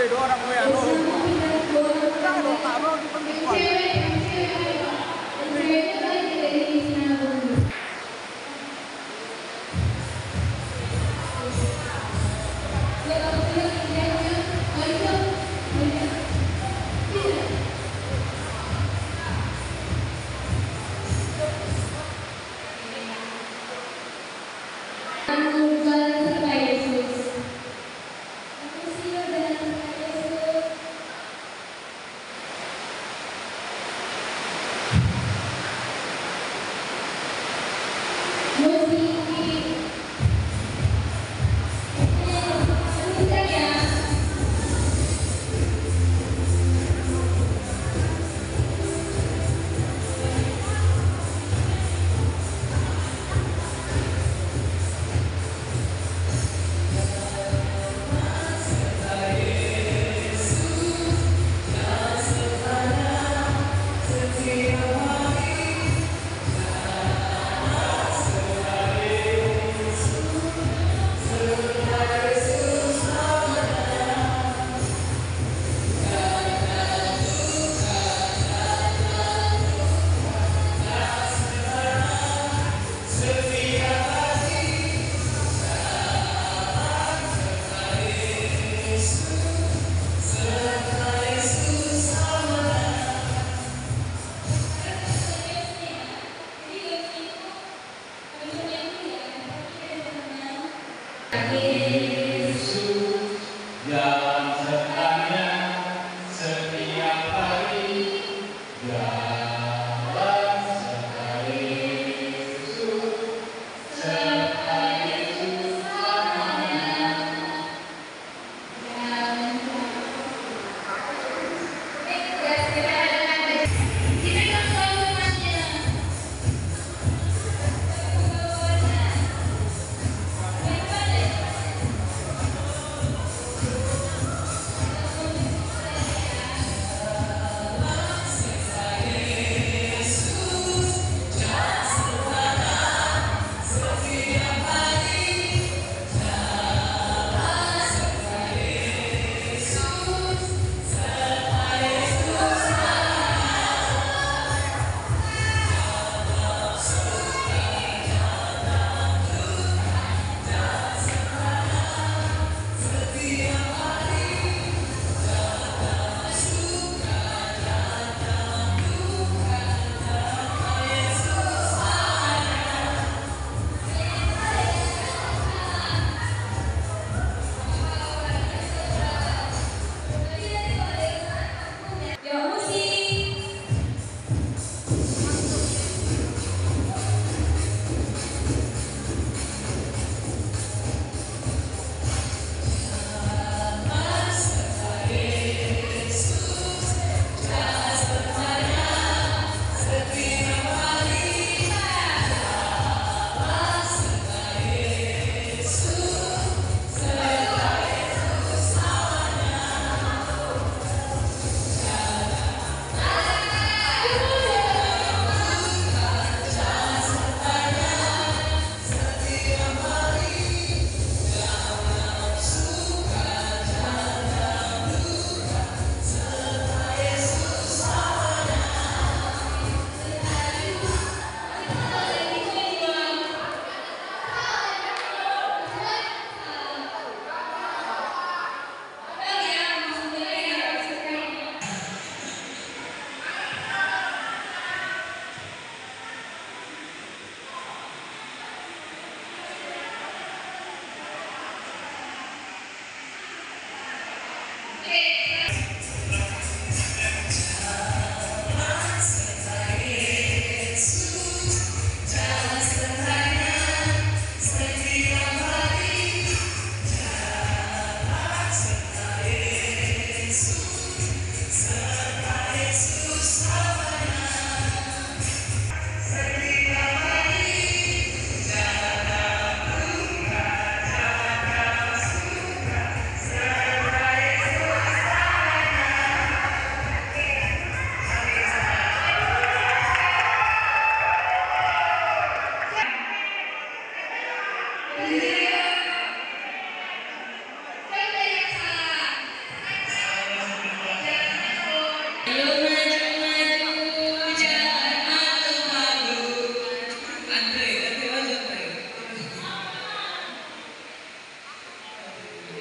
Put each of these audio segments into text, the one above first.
dua orang gue anu. Jangan dong, taruh di pembukuan.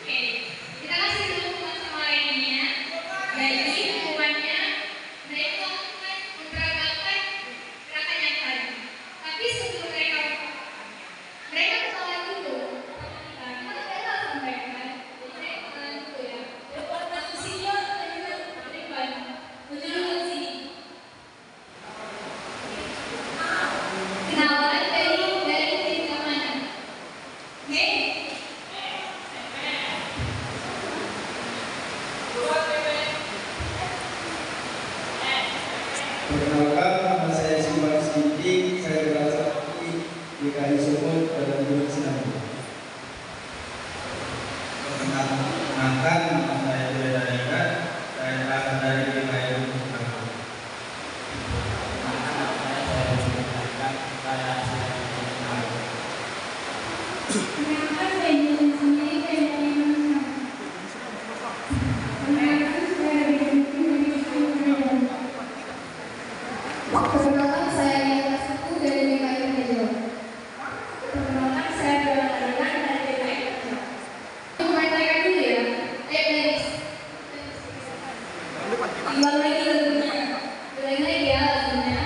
Oke, kita kasih dulu hukuman sama lainnya. Jadi hukumannya mereka melakukan beberapa gerakan yang tadi. Tapi sebelum mereka ketawa dulu. Kita bela sama mereka. Jadi mereka gitu ya. Daripada musiknya mereka menunjukkan sini. Kenalan dari tim keamanan. Oke? Perkenalkan, nama saya Siwan Siti, saya berasal dari DKI Sumut dalam Gunung Sinabung. Perkenalkan, nama saya Julia Darikan, saya berasal dari DKI Sinabung. Perkenalkan, saya Yana Suku dari DKI Manajemen. Perkenalkan, saya Bella Darina dari DKI Kerja. Main mereka dulu ya. Next. Imbang lagi lagunya. Ulangi lagi ya lagunya.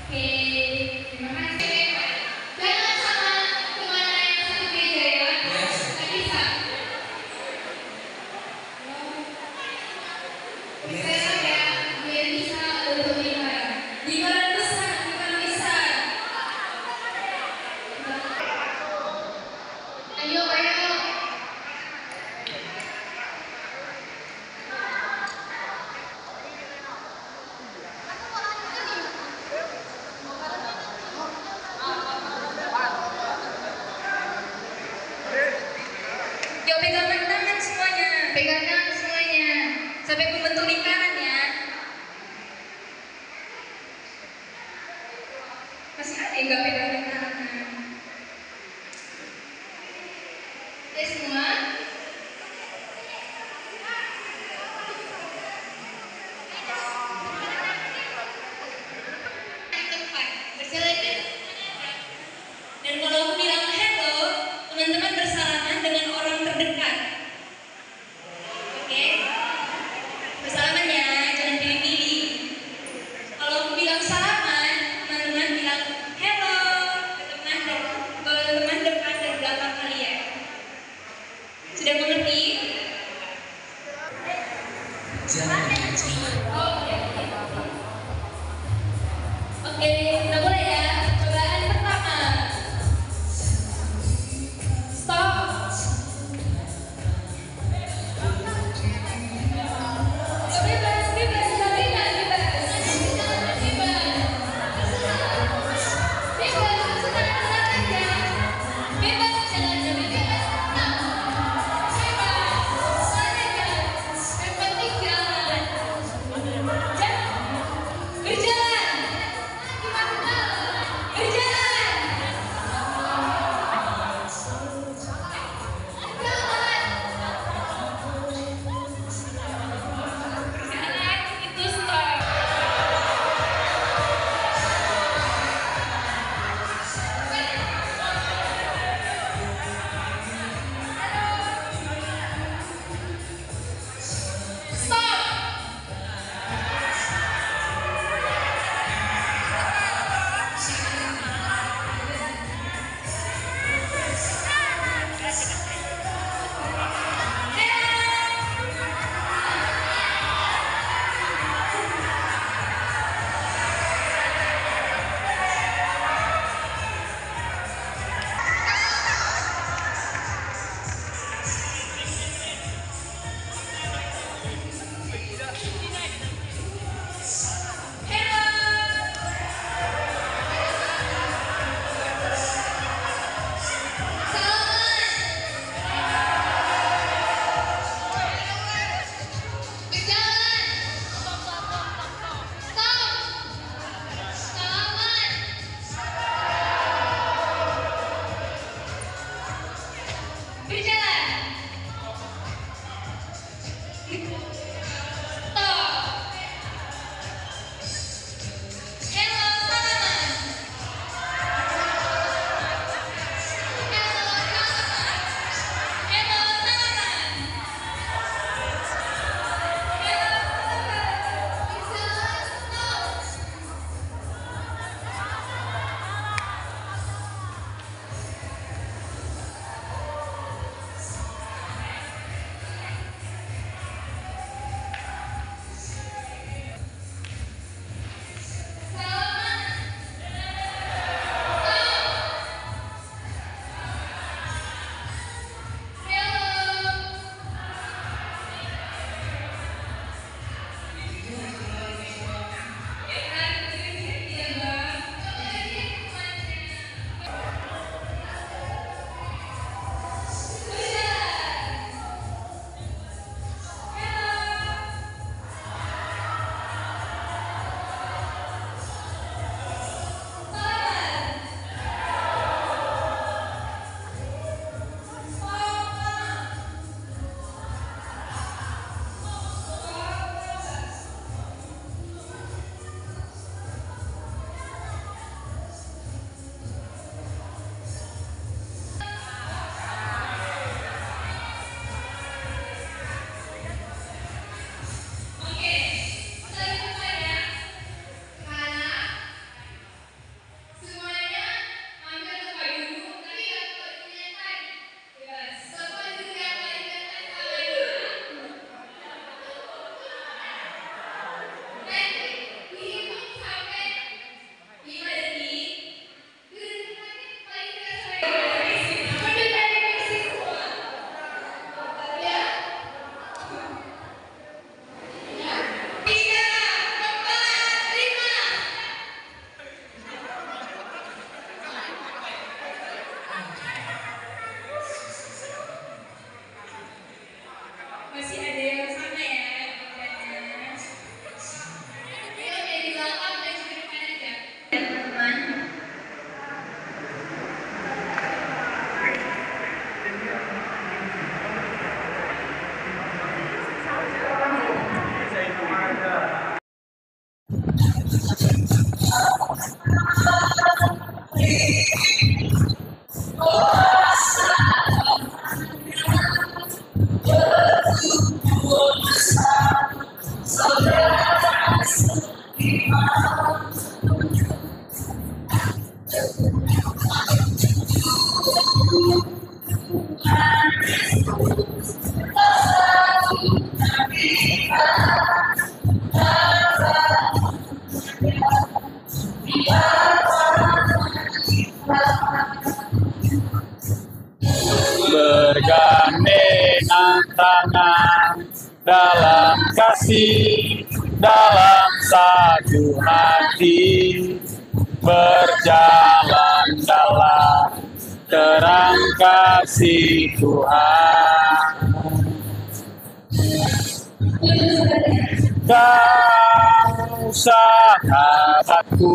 Oke, terima kasih. Jangan sama kemana yang satu beda ya. Nggak bisa. Bisa ya, biar bisa untuk lingkaran. Lingkaran besar, lingkaran besar. Ayo, ayo. Yuk pegang tangan semuanya, pegang tangan semuanya sampai membentuk lingkaran ya. Masih ada yang nggak pegang tangan? Oke semua. Tempat berjalan dan kalau aku bilang hello, teman-teman bersalaman dengan orang terdekat. Oke? Bersalaman ya, jangan pilih-pilih. Kalau aku bilang salaman, teman-teman bilang hello ke teman dekat dan belakang kalian. Sudah mengerti? Oke, kita mulai ya. Cobaan pertama. Stop. Bebas, bebas, bebas, bebas, senang aja. Bebas, jalan aja, bebas. Bebas, aja. Yang penting jalan. Berjalan. Gimana? tangan, dalam kasih, dalam satu hati, berjalan dalam terang kasih Tuhan. Kau sahabatku,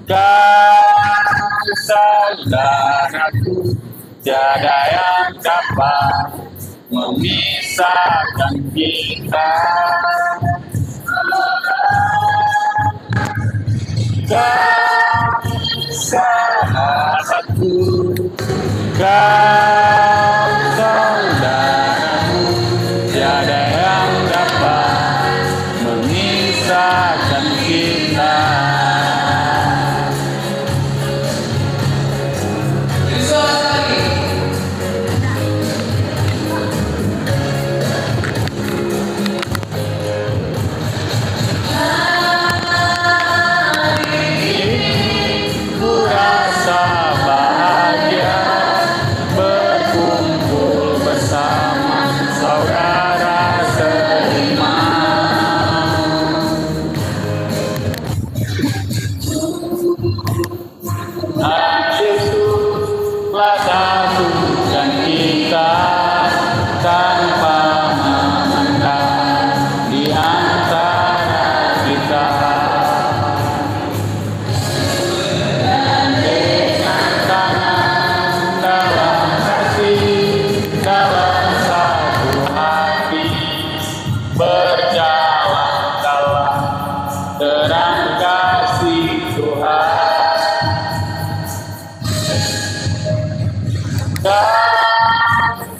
kau saudaraku, tiada yang dapat memisahkan kita. Kau sahabatku, kau saudaraku, tiada yang dapat memisahkan kita.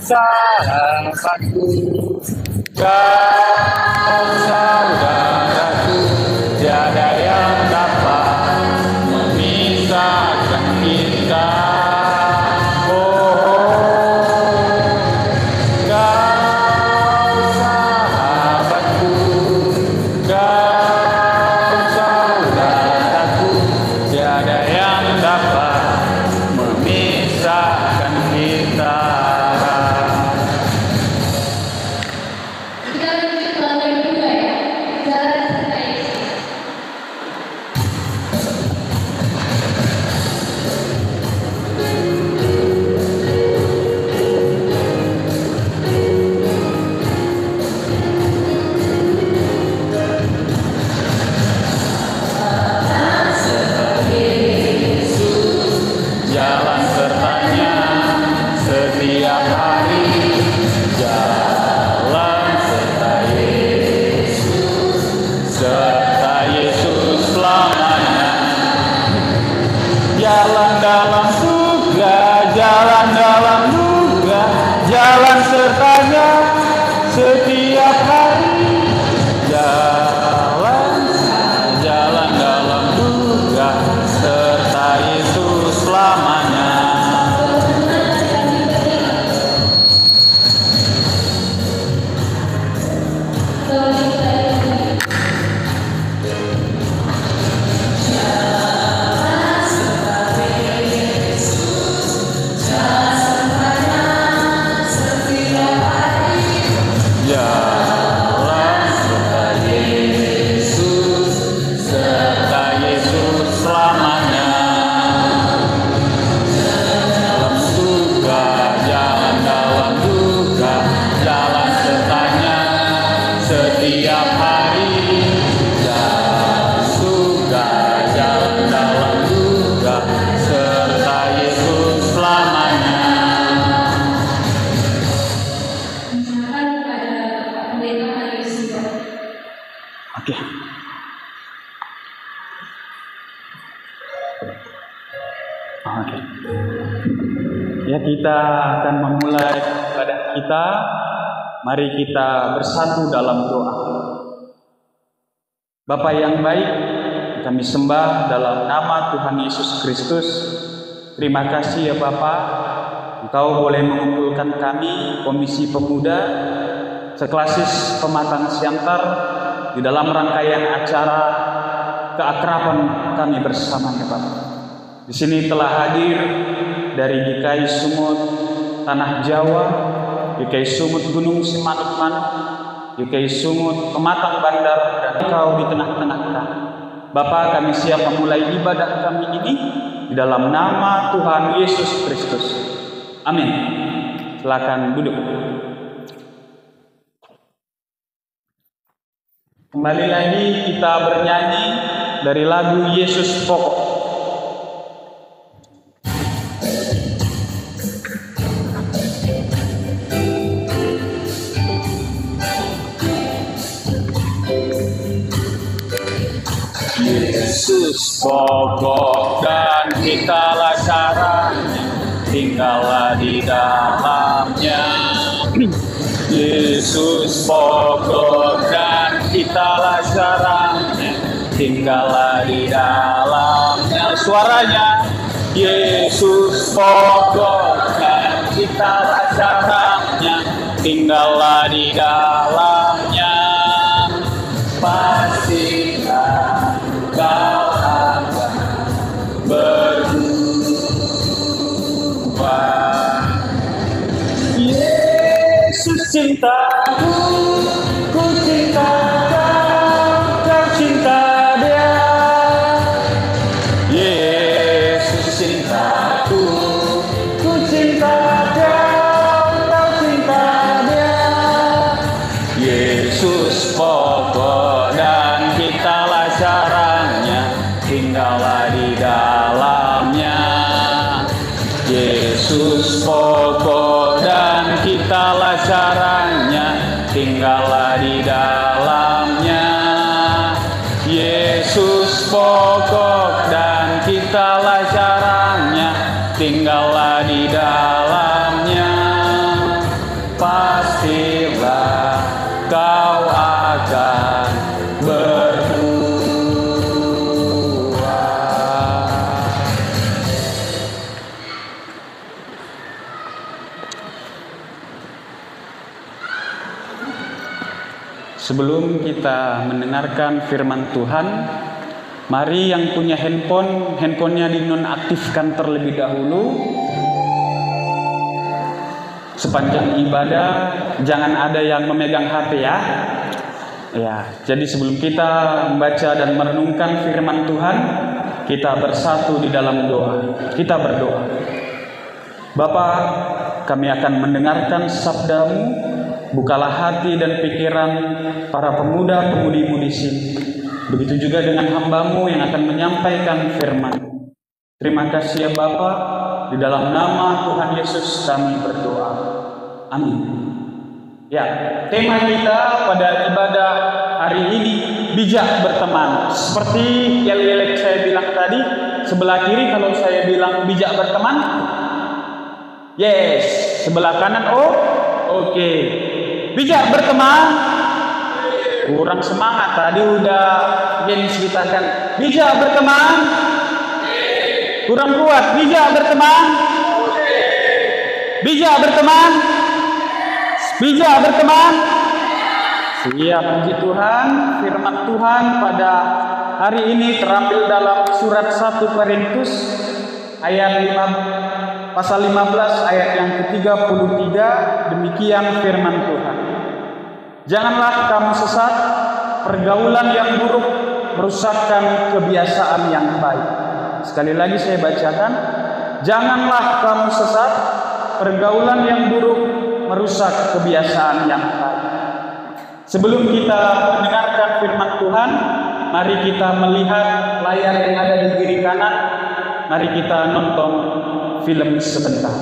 Sahabatku, kau saudaraku, tiada yang dapat memisahkan kita. Kau sahabatku, kau saudaraku, tiada yang dapat memisahkan kita. Jalan sertanya setiap hari, jalan serta Yesus selamanya. Jalan dalam surga, jalan dalam surga, jalan sertanya setiap hari, jalan dalam surga serta Yesus selamanya. Jalan serta Yesus selamanya. Dalam surga, jalan dalam duka, jalan sertanya setiap hari. Jalan surga, jalan dalam duka, serta Yesus selamanya. Oke. Oke. Ya, kita akan memulai ibadah kita. Mari kita bersatu dalam doa. Bapa yang baik, kami sembah dalam nama Tuhan Yesus Kristus. Terima kasih ya Bapa, Engkau boleh mengumpulkan kami, Komisi Pemuda, Seklasis Pematang Siantar, di dalam rangkaian acara keakraban kami bersama ya Bapak. Di sini telah hadir dari GKI Sumut, Tanah Jawa, yukai sumut gunung semanuk-manuk, yukai sumut pematang bandar, dan Engkau di tengah-tengah kami. Bapa, kami siap memulai ibadah kami ini di dalam nama Tuhan Yesus Kristus. Amin. Silakan duduk. Kembali lagi kita bernyanyi dari lagu Yesus Pokok. Yesus pokok dan kitalah caranya, tinggallah di dalamnya. Yesus pokok dan kitalah caranya, tinggallah di dalamnya. Suaranya, Yesus pokok dan kitalah caranya, tinggallah di dalamnya. Pastilah kau akan berubah. Yesus cintaku, ku cinta kau, kau cinta Dia. Yesus cintaku, ku cinta kau, kau cinta Dia. Yesus pokok dan kitalah caranya, tinggallah di dalamnya. Yesus pokok dan kitalah caranya, tinggallah di dalamnya. Yesus pokok dan kitalah caranya, tinggallah di dalamnya. Pastilah kau akan berubah. Sebelum kita mendengarkan firman Tuhan, mari yang punya handphonenya dinonaktifkan terlebih dahulu. Sepanjang ibadah jangan ada yang memegang HP ya. Ya, jadi sebelum kita membaca dan merenungkan firman Tuhan, kita bersatu di dalam doa. Kita berdoa. Bapa, kami akan mendengarkan sabda-Mu. Bukalah hati dan pikiran para pemuda-pemudimu di sini. Begitu juga dengan hamba-Mu yang akan menyampaikan firman. Terima kasih ya Bapa. Di dalam nama Tuhan Yesus kami berdoa. Amin. Ya, tema kita pada ibadah hari ini bijak berteman. Seperti yang saya bilang tadi, sebelah kiri kalau saya bilang bijak berteman, yes. Sebelah kanan, oh, oke. Bijak berteman, kurang semangat. Tadi udah Jens ceritakan bijak berteman, kurang kuat. Bijak berteman, bijak berteman, bijak berteman. Siap, puji Tuhan. Firman Tuhan pada hari ini terambil dalam surat 1 Korintus ayat 5, pasal 15 ayat yang ke-33. Demikian firman Tuhan. Janganlah kamu sesat, pergaulan yang buruk merusakkan kebiasaan yang baik. Sekali lagi saya bacakan. Janganlah kamu sesat, pergaulan yang buruk merusak kebiasaan yang baik. Sebelum kita mendengarkan firman Tuhan, mari kita melihat layar yang ada di kiri kanan. Mari kita nonton film sebentar.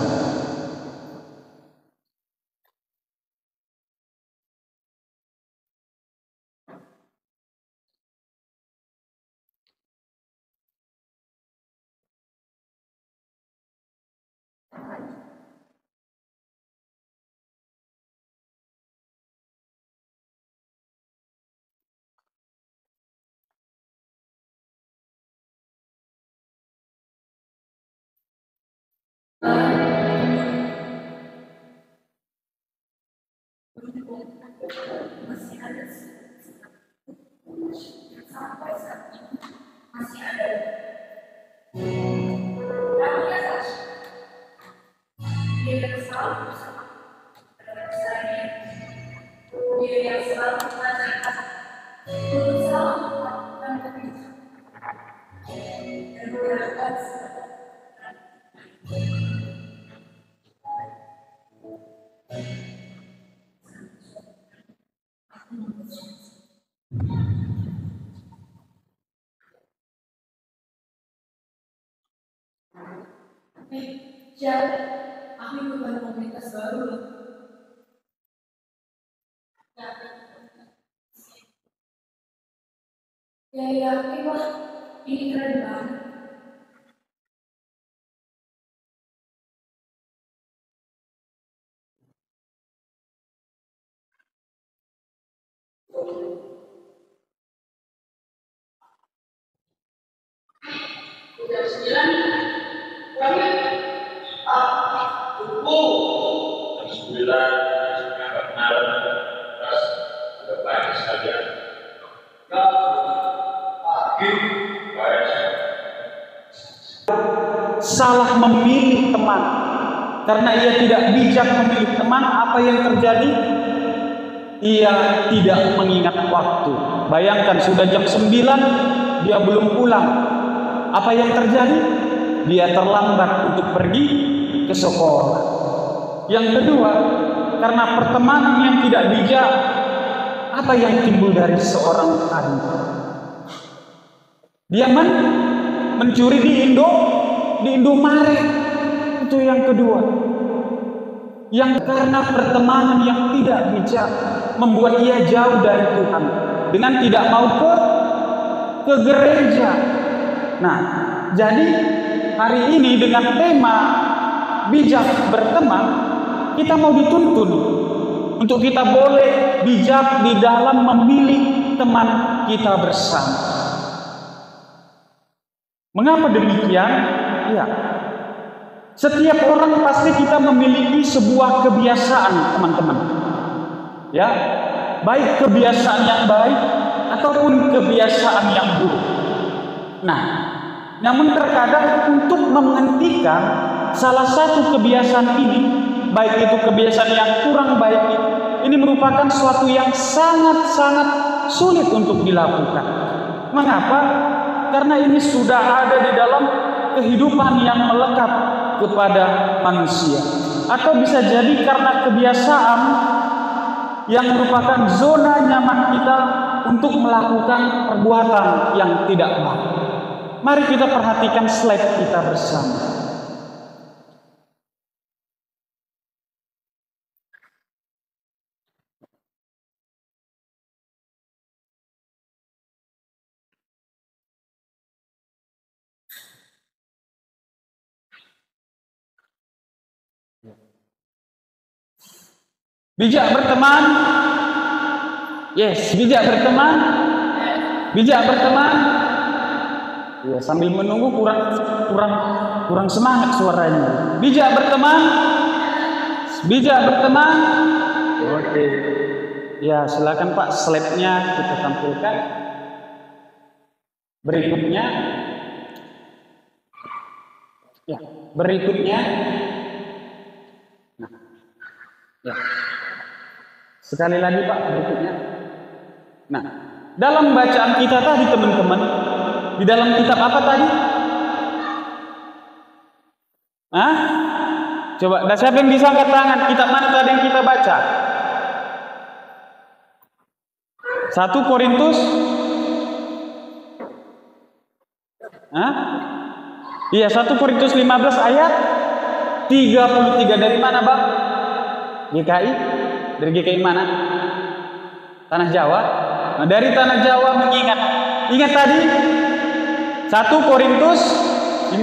Masih ada sampai saat ini masih ada. Namun ya saja, dia kesal bersama selalu mengajarkan berusaha melakukan kebijakan dan berangkat jadi aku bukan komunitas baru nih. Ya yakin lah, ini keren banget. Udah 9, kami tunggu. Jam 9, benar, terus sudah banyak saja. Salah memilih teman karena ia tidak bijak memilih teman. Apa yang terjadi? Ia tidak mengingat waktu. Bayangkan sudah jam 9 dia belum pulang. Apa yang terjadi? Dia terlambat untuk pergi ke sekolah. Yang kedua, karena pertemanan yang tidak bijak, apa yang timbul dari seorang tadi? Dia mencuri di Indomaret. Itu yang kedua. Yang karena pertemanan yang tidak bijak membuat ia jauh dari Tuhan dengan tidak mau ke gereja. Nah, jadi hari ini dengan tema bijak berteman, kita mau dituntun untuk kita boleh bijak di dalam memilih teman kita bersama. Mengapa demikian? Ya, setiap orang pasti kita memiliki sebuah kebiasaan, teman-teman. Ya, baik kebiasaan yang baik ataupun kebiasaan yang buruk. Nah, namun terkadang untuk menghentikan salah satu kebiasaan ini, baik itu kebiasaan yang kurang baik, ini merupakan suatu yang sangat-sangat sulit untuk dilakukan. Mengapa? Karena ini sudah ada di dalam kehidupan yang melekat kepada manusia. Atau bisa jadi karena kebiasaan yang merupakan zona nyaman kita untuk melakukan perbuatan yang tidak baik. Mari kita perhatikan slide kita bersama. Bijak berteman. Yes, bijak berteman. Bijak berteman. Ya, sambil menunggu kurang semangat suaranya. Bijak berteman. Bijak berteman. Oke. Ya, silakan Pak, slide-nya kita tampilkan. Berikutnya. Ya, berikutnya. Nah. Ya. Sekali lagi Pak, berikutnya. Nah, dalam bacaan kita tadi teman-teman, di dalam kitab apa tadi? Hah? Coba, siapa yang bisa angkat tangan? Kitab mana tadi yang kita baca? 1 Korintus? Hah? Iya, 1 Korintus 15 ayat 33. Dari mana Bang? GKI? Dari GKI mana? Tanah Jawa? Nah, dari Tanah Jawa mengingat. Ingat tadi? 1 Korintus 15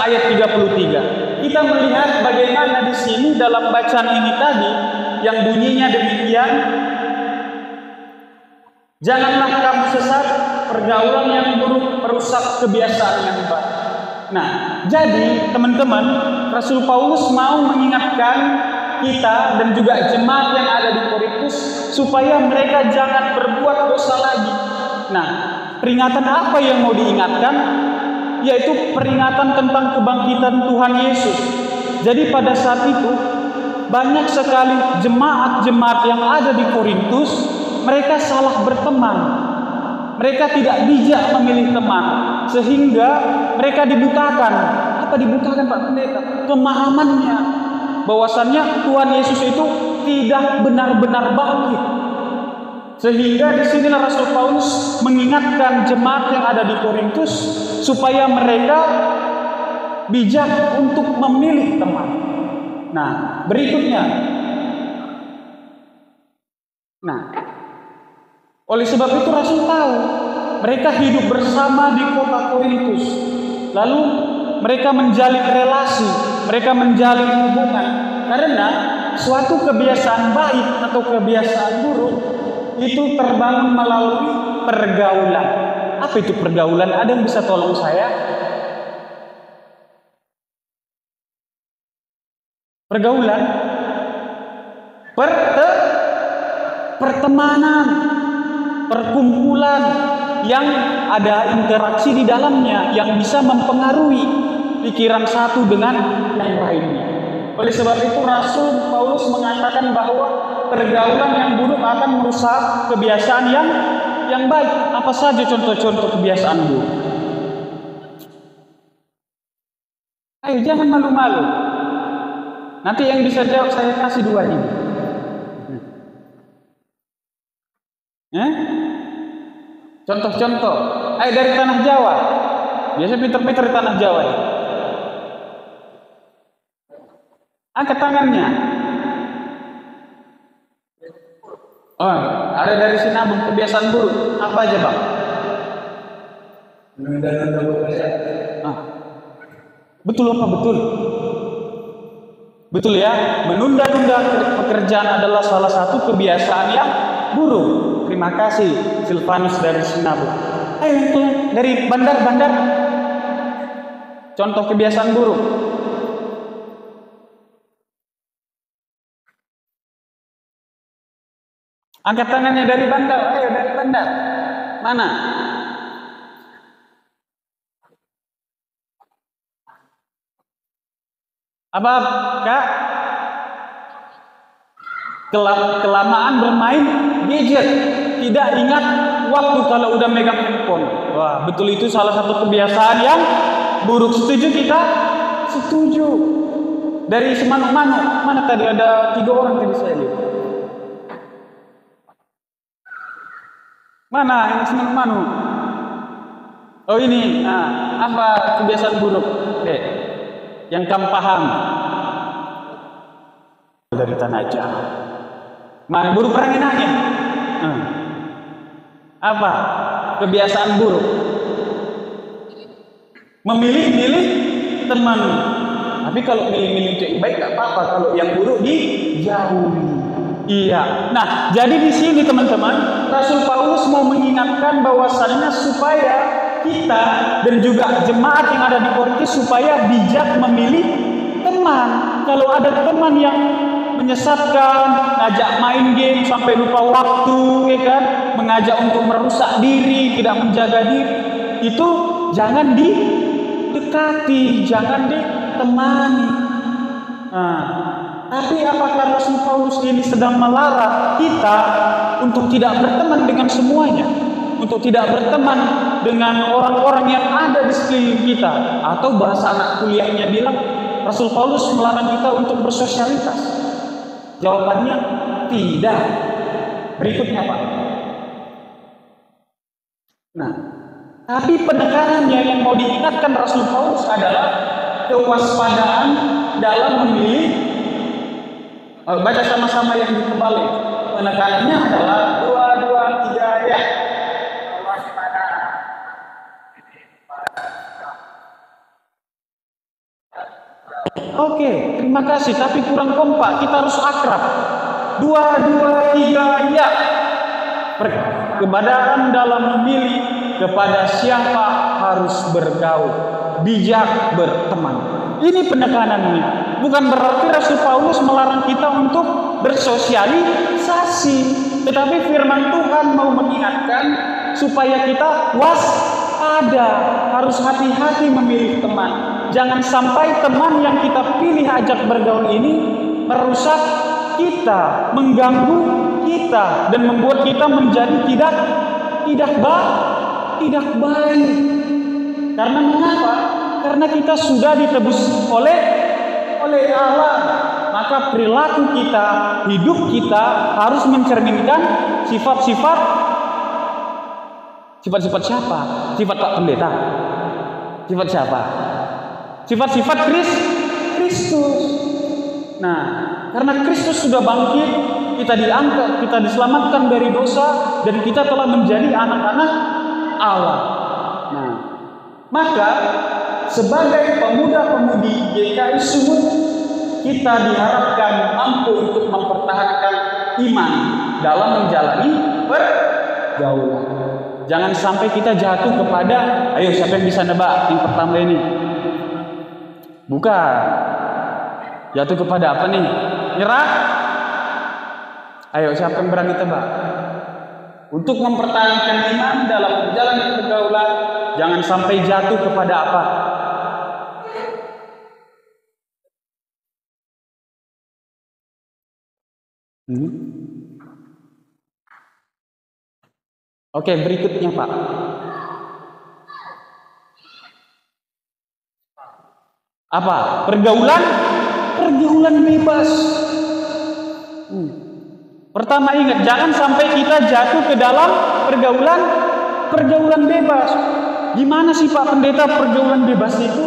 ayat 33. Kita melihat bagaimana di sini dalam bacaan ini tadi yang bunyinya demikian. Janganlah kamu sesat, pergaulan yang buruk merusak kebiasaan yang baik. Nah, jadi teman-teman, Rasul Paulus mau mengingatkan kita dan juga jemaat yang ada di Korintus supaya mereka jangan berbuat dosa lagi. Nah, peringatan apa yang mau diingatkan? Yaitu peringatan tentang kebangkitan Tuhan Yesus. Jadi pada saat itu banyak sekali jemaat-jemaat yang ada di Korintus mereka salah berteman. Mereka tidak bijak memilih teman, sehingga mereka dibutakan. Apa dibutakan, Pak Pendeta? Pemahamannya, bahwasannya Tuhan Yesus itu tidak benar-benar bangkit. Sehingga di sinilah Rasul Paulus mengingatkan jemaat yang ada di Korintus supaya mereka bijak untuk memilih teman. Nah, berikutnya. Oleh sebab itu Rasul tahu mereka hidup bersama di kota Korintus. Lalu mereka menjalin relasi, mereka menjalin hubungan. Karena suatu kebiasaan baik atau kebiasaan buruk itu terbangun melalui pergaulan. Apa itu pergaulan? Ada yang bisa tolong saya? Pergaulan, pertemanan, perkumpulan yang ada interaksi di dalamnya yang bisa mempengaruhi pikiran satu dengan yang lainnya. Oleh sebab itu Rasul Paulus mengatakan bahwa pergaulan yang buruk akan merusak kebiasaan yang baik. Apa saja contoh-contoh kebiasaan buruk? Ayo, jangan malu-malu. Nanti yang bisa jawab saya kasih 2 ini. Contoh-contoh. Ayo dari tanah Jawa. Biasa pinter-pinter di tanah Jawa ya. Angkat tangannya. Oh, ada dari Sinabung kebiasaan buruk. Apa aja, Bang? Menunda-nunda pekerjaan. Betul apa betul? Betul ya, menunda-nunda pekerjaan adalah salah satu kebiasaan yang buruk. Terima kasih Silvanus dari Sinabung. Ayo itu dari bandar-bandar. Contoh kebiasaan buruk. Angkat tangannya dari bandar. Ayo dari bandar. Mana? Apa, Kak? Kelamaan bermain gadget, tidak ingat waktu kalau udah megang handphone. Wah, betul, itu salah satu kebiasaan yang buruk. Setuju kita? Setuju. Dari Semanuk-Manuk, mana tadi ada 3 orang tadi saya lihat. Mana yang Semanuk-Manuk? Oh ini, apa kebiasaan buruk? Yang kamu paham dari tanah Jawa. Mana buruk angin-angin? Apa kebiasaan buruk? Memilih-milih teman. Tapi kalau milih-milih itu yang baik nggak apa-apa. Kalau yang buruk dijauhi. Iya. Nah, jadi di sini teman-teman, Rasul Paulus mau mengingatkan bahwasannya supaya kita dan juga jemaat yang ada di Korintus supaya bijak memilih teman. Kalau ada teman yang menyesatkan, ngajak main game sampai lupa waktu, ya kan, mengajak untuk merusak diri, tidak menjaga diri, itu jangan didekati, jangan ditemani. Tapi apakah Rasul Paulus ini sedang melarang kita untuk tidak berteman dengan semuanya? Untuk tidak berteman dengan orang-orang yang ada di sekeliling kita? Atau bahasa anak kuliahnya bilang, Rasul Paulus melarang kita untuk bersosialitas? Jawabannya tidak. Berikutnya, Pak. Nah, tapi penekanannya yang mau diingatkan Rasul Paulus adalah kewaspadaan dalam memilih. Baca sama-sama yang dikebalik. Penekanannya adalah 2, 2, 3 ya. Oke, terima kasih. Tapi kurang kompak. Kita harus akrab. 2, 2, 3 ya. Kepadaan dalam memilih kepada siapa harus bergaul. Bijak berteman. Ini penekanannya. Bukan berarti Rasul Paulus melarang kita untuk bersosialisasi. Tetapi firman Tuhan mau mengingatkan supaya kita waspada. Harus hati-hati memilih teman. Jangan sampai teman yang kita pilih ajak bergaul ini merusak kita, mengganggu kita dan membuat kita menjadi tidak baik. Karena mengapa? Karena kita sudah ditebus oleh Allah. Maka perilaku kita, hidup kita harus mencerminkan sifat-sifat siapa? Sifat Pak Pendeta. Sifat siapa? Sifat-sifat Kristus. Nah, karena Kristus sudah bangkit, kita diangkat, kita diselamatkan dari dosa, dan kita telah menjadi anak-anak Allah. Nah, maka sebagai pemuda-pemudi GKI Sumut, kita diharapkan mampu untuk mempertahankan iman dalam menjalani pergaulan. Jangan sampai kita jatuh kepada, ayo siapa yang bisa nebak yang pertama ini? Bukan. Jatuh kepada apa nih? Nyerah? Ayo siapa yang berani tebak? Untuk mempertahankan iman dalam menjalani pergaulan, jangan sampai jatuh kepada apa? Oke, berikutnya Pak. Apa? Pergaulan bebas. Pertama ingat, jangan sampai kita jatuh ke dalam pergaulan bebas. Gimana sih Pak Pendeta pergaulan bebas itu?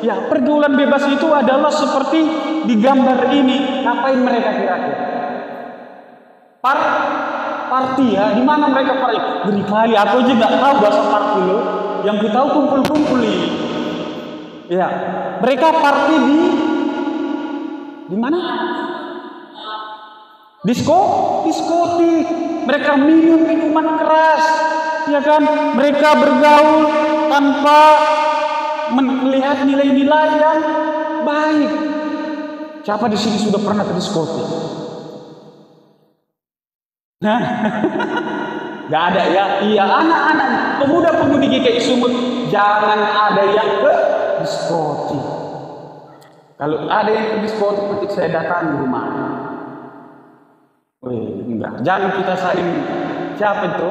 Ya, pergaulan bebas itu adalah seperti di gambar ini. Ngapain mereka kira-kira? Party ya, di mana mereka party? Beri kali, aku aja nggak tahu bahasa party lo. Yang ku tahu kumpul-kumpul ini. Ya, mereka party di mana? Diskotik. Mereka minum minuman keras, ya kan? Mereka bergaul tanpa melihat nilai-nilai yang baik. Siapa di sini sudah pernah ke diskotik? Nah, nggak ada ya? Iya, anak-anak pemuda-pemudi GKI Sumut, jangan ada yang ke diskotik. Kalau ada yang ke diskotik, nanti saya datang di rumah. Enggak, jangan kita saling siapa itu?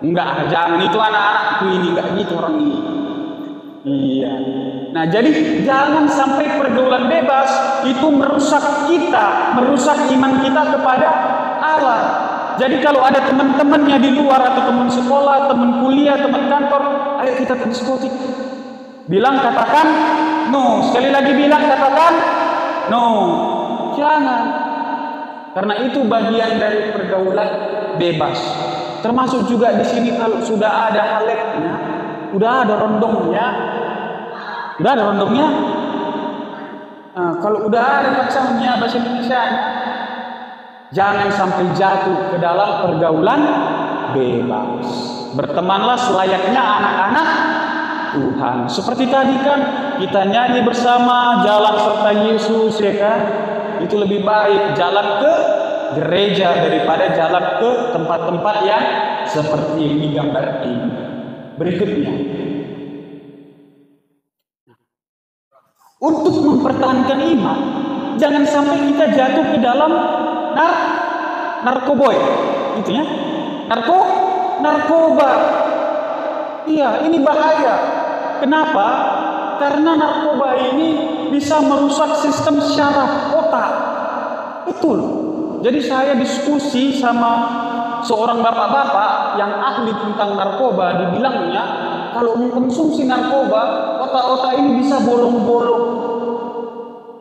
Enggak, jangan itu anak-anakku ini, enggak gitu orang ini. Iya. Nah, jadi jangan sampai pergaulan bebas itu merusak kita, merusak iman kita kepada Allah. Jadi kalau ada teman-temannya di luar atau teman sekolah, teman kuliah, teman kantor, ayo kita ke diskotik. Katakan no. Sekali lagi katakan no. Jangan. Karena itu bagian dari pergaulan bebas. Termasuk juga di sini kalau sudah ada haletnya, udah ada rondongnya. Nah, kalau udah ada pacangnya bahasa Indonesia, jangan sampai jatuh ke dalam pergaulan bebas. Bertemanlah selayaknya anak-anak Tuhan. Seperti tadi kan kita nyanyi bersama jalan serta Yesus, ya kan? Itu lebih baik jalan ke gereja daripada jalan ke tempat-tempat yang seperti yang digambar ini. Berikutnya, untuk mempertahankan iman, jangan sampai kita jatuh ke dalam narkoboy, gitu ya. Narkoba. Iya, ini bahaya. Kenapa? Karena narkoba ini bisa merusak sistem syaraf otak. Betul. Jadi saya diskusi sama seorang bapak-bapak yang ahli tentang narkoba, dibilangnya kalau mengkonsumsi narkoba, otak-otak ini bisa bolong-bolong.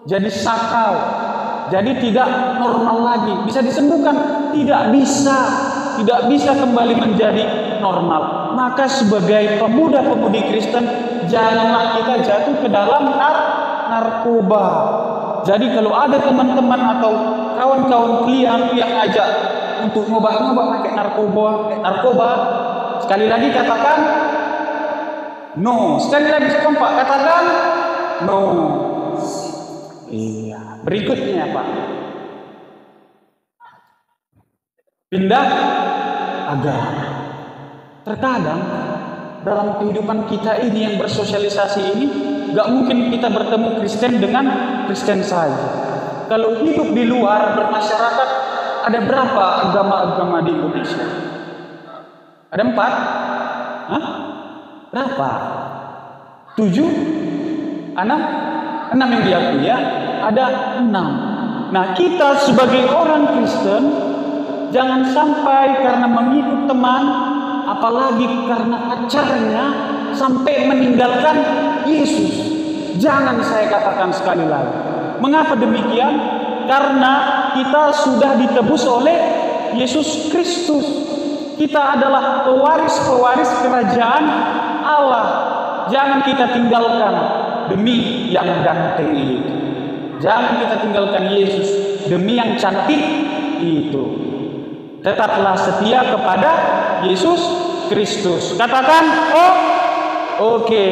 Jadi sakau. Jadi tidak normal lagi. Bisa disembuhkan? Tidak bisa. Tidak bisa kembali menjadi normal. Maka sebagai pemuda-pemudi Kristen, janganlah kita jatuh ke dalam narkoba. Jadi kalau ada teman-teman atau kawan-kawan klien yang ajak untuk ngobat-ngobat pakai narkoba, sekali lagi katakan no. Sekali lagi kompak katakan no. Iya. Berikutnya Pak, pindah agama. Terkadang dalam kehidupan kita ini yang bersosialisasi ini, gak mungkin kita bertemu Kristen dengan Kristen saja. Kalau hidup di luar bermasyarakat, ada berapa agama-agama di Indonesia? Ada 4? Hah? Berapa? 7? 6 yang diakui ya? Ada 6. Nah, kita sebagai orang Kristen jangan sampai karena mengikut teman, apalagi karena pacarnya, sampai meninggalkan Yesus. Jangan, saya katakan sekali lagi. Mengapa demikian? Karena kita sudah ditebus oleh Yesus Kristus. Kita adalah pewaris-pewaris kerajaan Allah. Jangan kita tinggalkan demi yang ganteng itu. Jangan kita tinggalkan Yesus demi yang cantik itu. Tetaplah setia kepada Yesus Kristus. Katakan, oh, oke.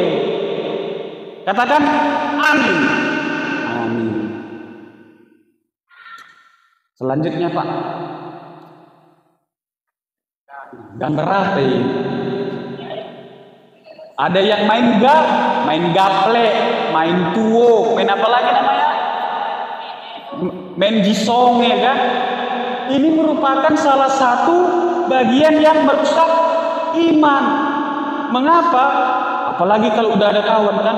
Katakan, amin. Amin. Selanjutnya, Pak. Gambar apa ini? Ada yang main gaple, main tuo, main apa lagi namanya? Main gisong, ya kan? Ini merupakan salah satu bagian yang merusak iman. Mengapa? Apalagi kalau udah ada kawan kan?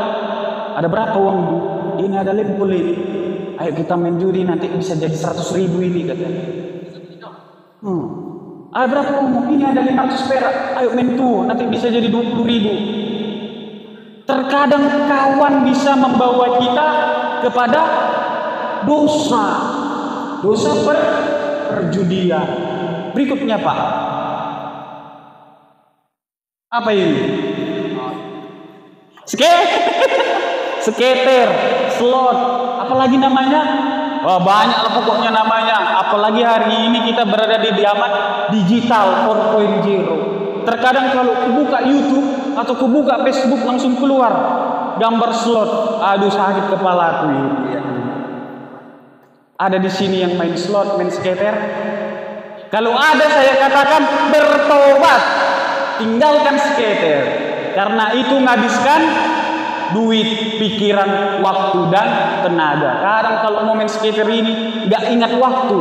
Ada berapa uang bu? Ini ada lempul ini. Ayo kita main judi, nanti bisa jadi 100.000 ini katanya. Ada berapa uang? Ini ada 500 perak. Ayo main tuh, nanti bisa jadi 20.000. Terkadang kawan bisa membawa kita kepada dosa perjudian. Berikutnya Pak, apa ini? Skater, slot, apalagi namanya? Wah, banyak lah pokoknya namanya. Apalagi hari ini kita berada di zaman digital 4.0. Terkadang kalau kubuka YouTube atau kubuka Facebook langsung keluar gambar slot. Aduh, sakit kepala aku ini. Ada di sini yang main slot, main skater. Kalau ada, saya katakan bertobat, tinggalkan skater, karena itu menghabiskan duit, pikiran, waktu dan tenaga. Kadang kalau mau main skater ini nggak ingat waktu.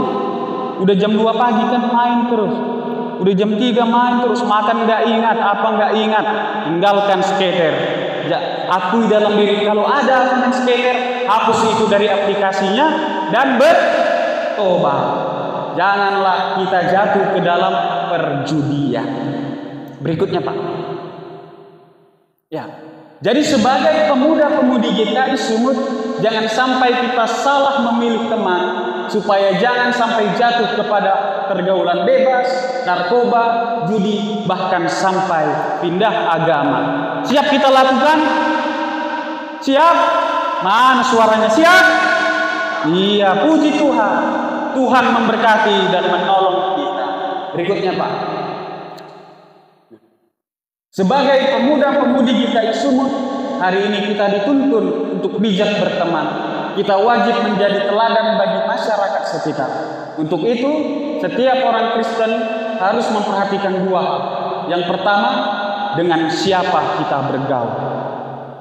Udah jam 2 pagi kan main terus. Udah jam 3 main terus, makan nggak ingat, apa nggak ingat. Tinggalkan skater. Akui dalam diri kalau ada main skater, hapus itu dari aplikasinya dan bertobat. Janganlah kita jatuh ke dalam perjudian. Berikutnya Pak. Ya. Jadi sebagai pemuda-pemudi GKI Sumut, jangan sampai kita salah memilih teman, supaya jangan sampai jatuh kepada pergaulan bebas, narkoba, judi, bahkan sampai pindah agama. Siap kita lakukan? Siap? Mana suaranya? Siap? Iya, puji Tuhan. Tuhan memberkati dan menolong kita. Berikutnya Pak. Sebagai pemuda-pemudi GKI Sumut, hari ini kita dituntun untuk bijak berteman. Kita wajib menjadi teladan bagi masyarakat sekitar. Untuk itu, setiap orang Kristen harus memperhatikan 2 hal. Yang pertama, dengan siapa kita bergaul.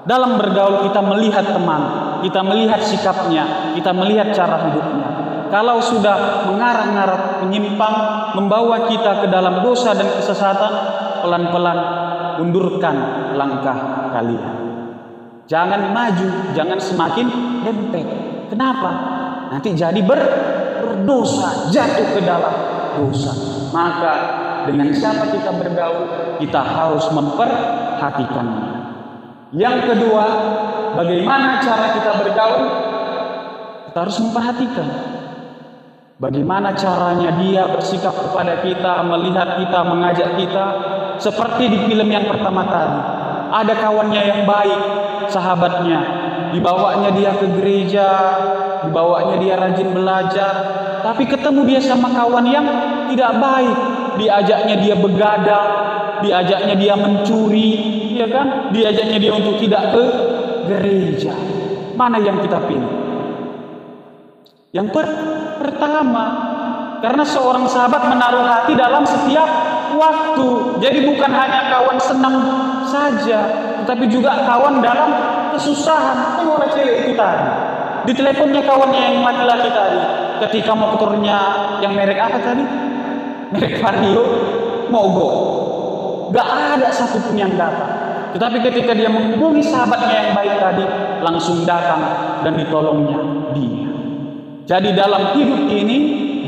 Dalam bergaul kita melihat teman, kita melihat sikapnya, kita melihat cara hidupnya. Kalau sudah mengarah-ngarah, menyimpang, membawa kita ke dalam dosa dan kesesatan, pelan-pelan undurkan langkah kalian. Jangan maju, jangan semakin dempet. Kenapa? Nanti jadi berdosa, jatuh ke dalam dosa. Maka dengan siapa kita bergaul, kita harus memperhatikannya. Yang kedua, bagaimana cara kita bergaul? Kita harus memperhatikan bagaimana caranya dia bersikap kepada kita, melihat kita, mengajak kita. Seperti di film yang pertama tadi, ada kawannya yang baik, sahabatnya, dibawanya dia ke gereja, dibawanya dia rajin belajar, tapi ketemu dia sama kawan yang tidak baik, diajaknya dia begadang, diajaknya dia mencuri, ya kan? Diajaknya dia untuk tidak ke gereja. Mana yang kita pilih? Yang pertama, karena seorang sahabat menaruh hati dalam setiap waktu. Jadi bukan hanya kawan senang saja, tetapi juga kawan dalam kesusahan. Orang cewek itu tadi, di teleponnya kawannya yang laki-laki tadi, ketika motornya yang merek apa tadi? Merek Vario, mogok. Gak ada satupun yang datang. Tetapi ketika dia menghubungi sahabatnya yang baik tadi, langsung datang dan ditolongnya dia. Jadi dalam hidup ini,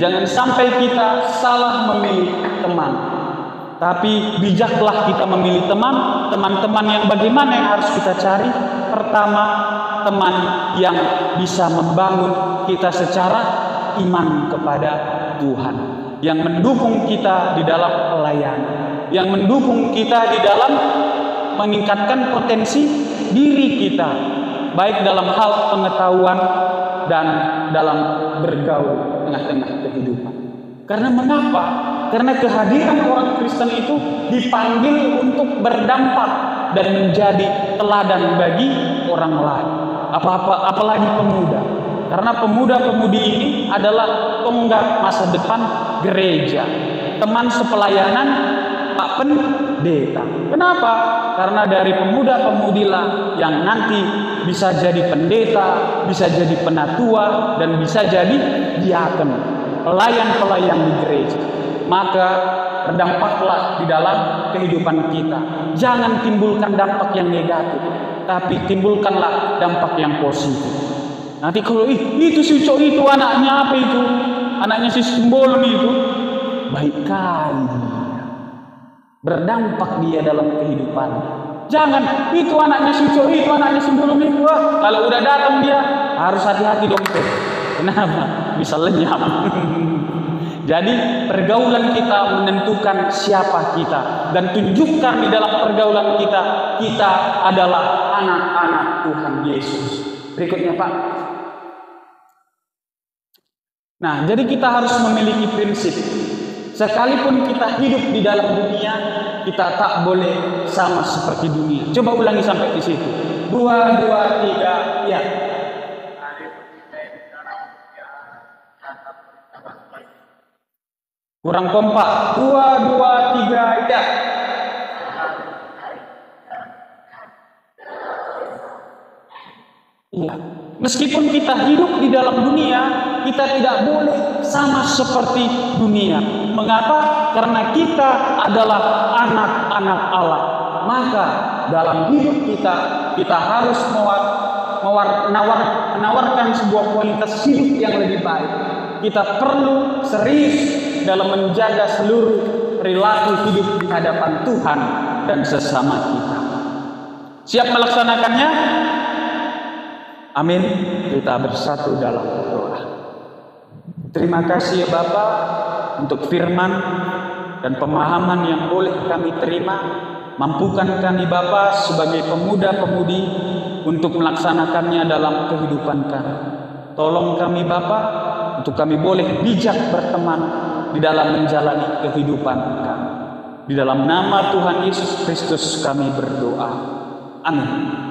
jangan sampai kita salah memilih teman. Tapi bijaklah kita memilih teman. Teman-teman yang bagaimana yang harus kita cari? Pertama, teman yang bisa membangun kita secara iman kepada Tuhan, yang mendukung kita di dalam pelayanan, yang mendukung kita di dalam meningkatkan potensi diri kita, baik dalam hal pengetahuan dan dalam bergaul tengah-tengah kehidupan. Karena mengapa? Karena kehadiran orang Kristen itu dipanggil untuk berdampak dan menjadi teladan bagi orang lain. Apalagi pemuda. Karena pemuda-pemudi ini adalah tonggak masa depan gereja, teman sepelayanan Pak Pendeta. Kenapa? Karena dari pemuda-pemudilah yang nanti bisa jadi pendeta, bisa jadi penatua, dan bisa jadi diaken, pelayan-pelayan di gereja. Maka berdampaklah di dalam kehidupan kita. Jangan timbulkan dampak yang negatif, tapi timbulkanlah dampak yang positif. Nanti kalau itu si Uco itu anaknya apa itu? Anaknya si Simbol itu. Baik kali berdampak dia dalam kehidupannya. Jangan itu anaknya si Uco itu, anaknya Simbol itu. Kalau udah datang dia harus hati-hati dong. Kenapa? Bisa lenyap. Jadi pergaulan kita menentukan siapa kita, dan tunjukkan di dalam pergaulan kita adalah anak-anak Tuhan Yesus. Berikutnya Pak. Nah, jadi kita harus memiliki prinsip. Sekalipun kita hidup di dalam dunia, kita tak boleh sama seperti dunia. Coba ulangi sampai di situ. 2, 2, 3, ya. Kurang kompak. 2, 2, 3, ya. Iya. Meskipun kita hidup di dalam dunia, kita tidak boleh sama seperti dunia. Mengapa? Karena kita adalah anak-anak Allah. Maka dalam hidup kita harus menawarkan sebuah kualitas hidup yang lebih baik. Kita perlu serius dalam menjaga seluruh perilaku hidup di hadapan Tuhan dan sesama kita. Siap melaksanakannya? Amin. Kita bersatu dalam doa. Terima kasih ya Bapak untuk firman dan pemahaman yang boleh kami terima. Mampukan kami Bapak sebagai pemuda-pemudi untuk melaksanakannya dalam kehidupan kami. Tolong kami Bapak untuk kami boleh bijak berteman di dalam menjalani kehidupan kami. Di dalam nama Tuhan Yesus Kristus kami berdoa. Amin.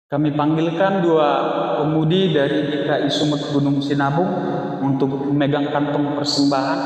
Kami panggilkan 2 pemudi dari GKI Sumut Gunung Sinabung untuk memegang kantong persembahan.